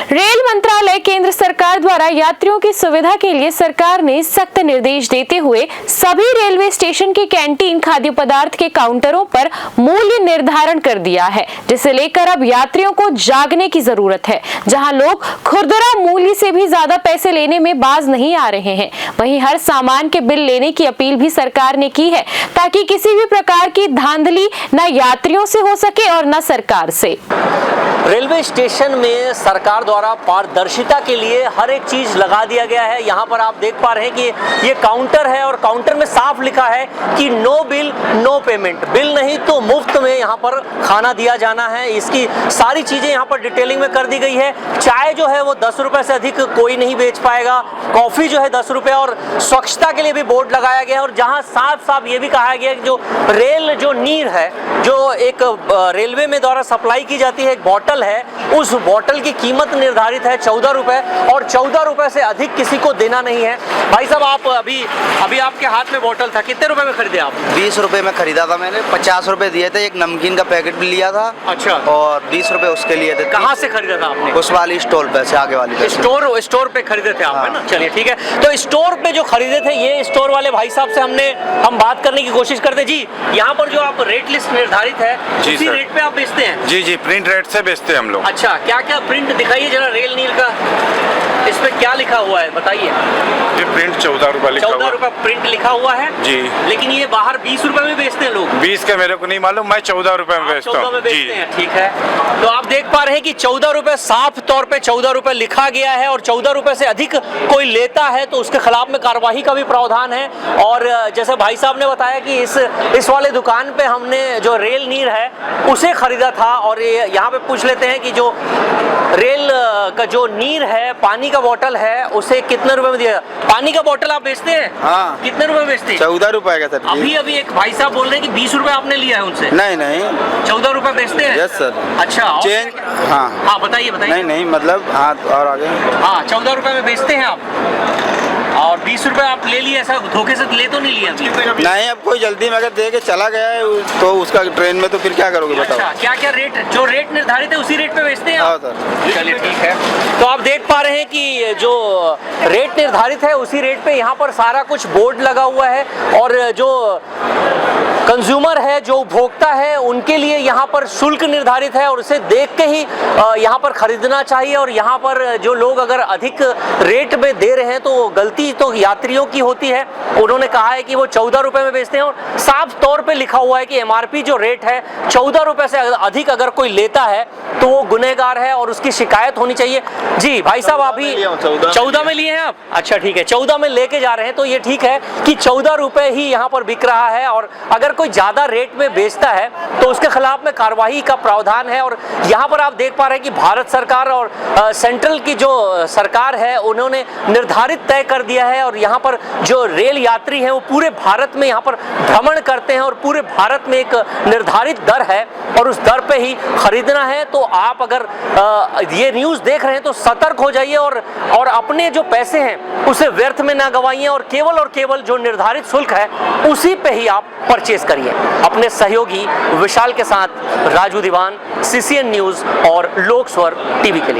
Rail मंत्रालय केंद्र सरकार द्वारा यात्रियों की सुविधा के लिए सरकार ने सख्त निर्देश देते हुए सभी रेलवे स्टेशन के कैंटीन खाद्य पदार्थ के काउंटरों पर मूल्य निर्धारण कर दिया है, जिसे लेकर अब यात्रियों को जागने की जरूरत है। जहां लोग खुदरा मूल्य से भी ज्यादा पैसे लेने में बाज नहीं आ रहे हैं, वहीं हर सामान के बिल लेने की अपील भी सरकार ने की है, ताकि किसी भी प्रकार की धांधली न यात्रियों से हो सके और न सरकार से। रेलवे स्टेशन में सरकार द्वारा पारदर्शिता के लिए हर एक चीज लगा दिया गया है। यहाँ पर आप देख पा रहे हैं कि ये काउंटर है और काउंटर में साफ लिखा है कि no bill no payment, bill नहीं तो मुफ्त में यहाँ पर खाना दिया जाना है। इसकी सारी चीजें यहाँ पर डिटेलिंग में कर दी गई है। चाय जो है वो 10 रुपए से अधिक कोई नहीं बेच पाएगा, कॉफी जो है 10 रुपए, और स्वच्छता के लिए भी बोर्ड लगाया गया है। और जहाँ साफ साफ ये भी कहा गया कि जो रेल जो नीर है, जो एक रेलवे में द्वारा सप्लाई की जाती है, एक बॉटल है, उस बॉटल की कीमत निर्धारित है 14 रुपए, और 14 रुपए से अधिक किसी को देना नहीं है। भाई साहब, आप अभी आपके हाथ में बॉटल था, कितने रुपए में खरीदे आप? 20 रुपए में खरीदा था मैंने, 50 रुपए दिए थे, एक नमकीन का पैकेट भी लिया था। अच्छा। और 20 रुपए उसके लिए थे। कहाँ से खरीदा था आपने? उस वाली स्टॉल पे से, आगे वाली पे। स्टोर पे खरीदे थे आप? हाँ। है ना, चलिए ठीक है। तो स्टोर पे जो खरीदे थे, ये स्टोर वाले भाई साहब से हम बात करने की कोशिश करते। जी, यहाँ पर जो आप रेट लिस्ट निर्धारित है, उसी रेट पे आप बेचते हैं? जी, प्रिंट रेट से बेचते हैं हम लोग। अच्छा, क्या क्या प्रिंट दिखाइए जरा रेल नील का, इसमें क्या लिखा हुआ है बताइए। ये प्रिंट 14 रुपए लिखा हुआ है। 14 रुपए प्रिंट लिखा हुआ है जी। लेकिन ये बाहर 20 रुपए में बेचते हैं लोग। 20 का मेरे को नहीं मालूम, मैं 14 रुपए में बेचता हूँ। 14 में बेचते हैं, ठीक है। तो आप देख पा रहे हैं कि 14 रुपए, साफ तौर पे 14 रुपए लिखा गया है, और 14 रुपए से अधिक कोई लेता है तो उसके खिलाफ में कार्यवाही का भी प्रावधान है। और जैसे भाई साहब ने बताया कि इस वाले दुकान पे हमने जो रेल नीर है उसे खरीदा था। और यहाँ पे पूछ लेते हैं कि जो रेल का जो नीर है, पानी का बोतल है, उसे कितने रुपए में दिया? पानी का बोतल आप बेचते हैं? हाँ। कितने रुपए में बेचते हैं? 14 रुपए का सर। अभी एक भाई साहब बोल रहे हैं कि 20 रुपए आपने लिया है उनसे। नहीं 14 रुपए बेचते हैं? Yes sir. अच्छा, और चेंज। हाँ बताइए। नहीं मतलब, हाँ और आगे। हाँ, 14 रुपए में बेचते हैं आप, और 20 रुपए आप ले लिए, ऐसा धोखे से ले तो नहीं लिया? नहीं, अब कोई जल्दी में अगर दे के चला गया है तो उसका ट्रेन में, तो फिर क्या करोगे बताओ। अच्छा, क्या क्या रेट, जो रेट निर्धारित है उसी रेट पे बेचते हैं आप? हाँ सर। चलिए ठीक है। तो आप देख पा रहे हैं कि जो रेट निर्धारित है उसी रेट पे यहाँ पर सारा कुछ बोर्ड लगा हुआ है, और जो कंज्यूमर है, जो उपभोक्ता है, उनके लिए यहाँ पर शुल्क निर्धारित है, और उसे देख के ही यहाँ पर खरीदना चाहिए। और यहाँ पर जो लोग अगर अधिक रेट में दे रहे हैं तो गलती तो यात्रियों की होती है। उन्होंने कहा है कि वो 14 रुपए में बेचते हैं, और साफ तौर पे लिखा हुआ है कि एमआरपी जो रेट है 14 रुपए से अधिक अगर कोई लेता है तो वो गुनहगार है और उसकी शिकायत होनी चाहिए। जी भाई साहब, अभी 14 में लिए हैं आप? अच्छा ठीक है, 14 में लेके जा रहे हैं, तो ये ठीक है कि 14 रुपए ही यहाँ पर बिक रहा है। और अगर कोई ज्यादा रेट में बेचता है तो उसके खिलाफ में कार्रवाई का प्रावधान है। और यहाँ पर आप देख पा रहे हैं कि भारत सरकार और सेंट्रल की जो सरकार है, उन्होंने निर्धारित तय कर दिया है। और यहाँ पर जो रेल यात्री हैं वो पूरे भारत में यहाँ पर भ्रमण करते हैं, और पूरे भारत में एक निर्धारित दर है, और उस दर पे ही खरीदना है। तो आप अगर ये न्यूज देख रहे हैं तो सतर्क हो जाइए, और अपने जो पैसे हैं उसे व्यर्थ में ना गवाइए, और केवल जो निर्धारित शुल्क है उसी पे ही आप परचेज करिए। अपने सहयोगी विशाल के साथ राजू दीवान, CCN न्यूज और लोक स्वर टीवी के लिए।